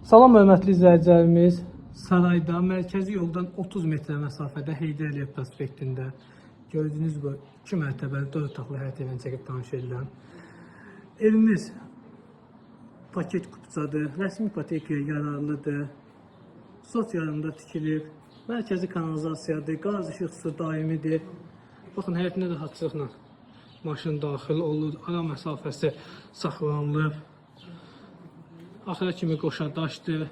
Salam hörmətli izləyicilərimiz. Sarayda mərkəzi yoldan 30 metrə məsafədə Heydər Əliyev prospektində gördüyünüz bu 2 mərtəbəli 4 otaqlı həyət evini çəkib tanış ediləm. Evimiz paket kupçadır, rəsmi ipotekaya yararlıdır, SOT yararında tikilib, mərkəzi kanalizasiyadır, qaz, işıq, su daimidir. Baxın, həyətində də rahatçılıqla maşın daxil olur, ara məsafəsi saxlanılıb. Axıra kimi qoşa daşdır.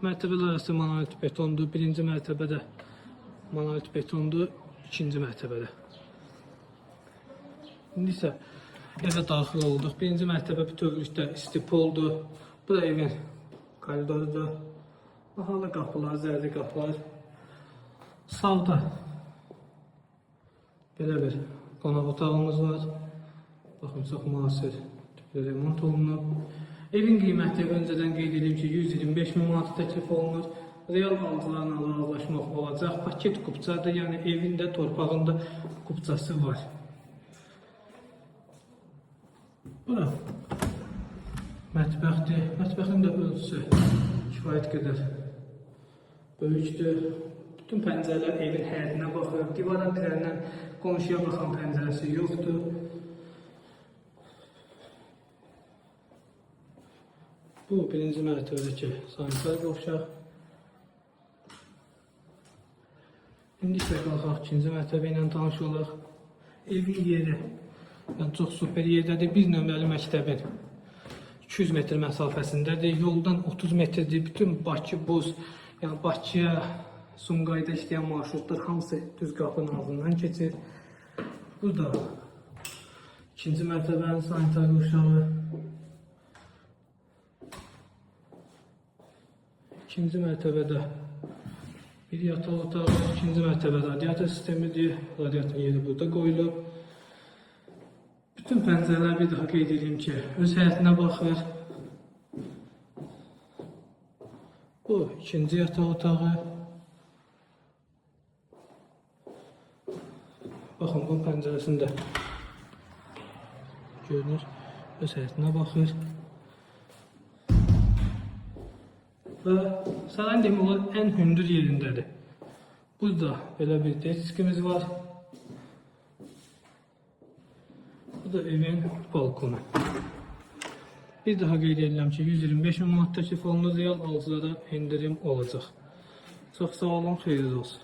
Mərtəbələr arası monolit betondur. Birinci mərtəbədə monolit betondur, ikinci mərtəbədə. İndi isə evə daxil olduq. Birinci mərtəbə bütövlükdə istipoldur. Bu da evin koridorudur. Bahalı qapılar, zərli qapılar. Sağda belə bir qonaq otağımız var. Baxın, çox müasir tipli remont olunub. Evin qiyməti öncədən qeyd edeyim ki, 125 min manat təklif olunur. Real alıcılarla razılaşmaq olacaq. Paket kupçadır, yəni evində, torpağında kupçası var. Bura mətbəxdir. Mətbəxin də ölçüsü kifayət qədər böyükdür. Bütün pəncərələr evin həyətinə baxır. Divara dirəndən qonşuya baxan pəncərəsi yoxdur. Bu birinci mərtəbədəki sanitar qovşaq. İndi isə qalxaq ikinci mərtəbə ilə tanış olaq. Evin yeri çox super yerdədir. Bir nömrəli məktəbin 200 metr məsafəsindədir. Yoldan 30 metrdir. Bütün Bakı, Buz, yəni Bakıya, Sumqayıda işləyən marşrutlar hamısı düz qapının ağzından keçir. Burada ikinci mərtəbənin sanitar qovşağı. İkinci mərtəbədə bir yataq otağı, ikinci mərtəbədə radiator sistemidir. Radiator yeri burada qoyulub. Bütün pəncərələr bir daha qeyd edeyim ki, öz həyətinə baxır. Bu ikinci yataq otağı. Baxın, bu pəncərəsində görünür, öz həyətinə baxır. Və sarayın demək olar ən hündür yerindədir. Burada belə bir diskimiz var. Bu da evin balkonu. Bir daha qeyd edirəm ki, 125 min manat təklif olunur, real alıcılara endirim olacaq. Çox sağ olun, xeyirli olsun.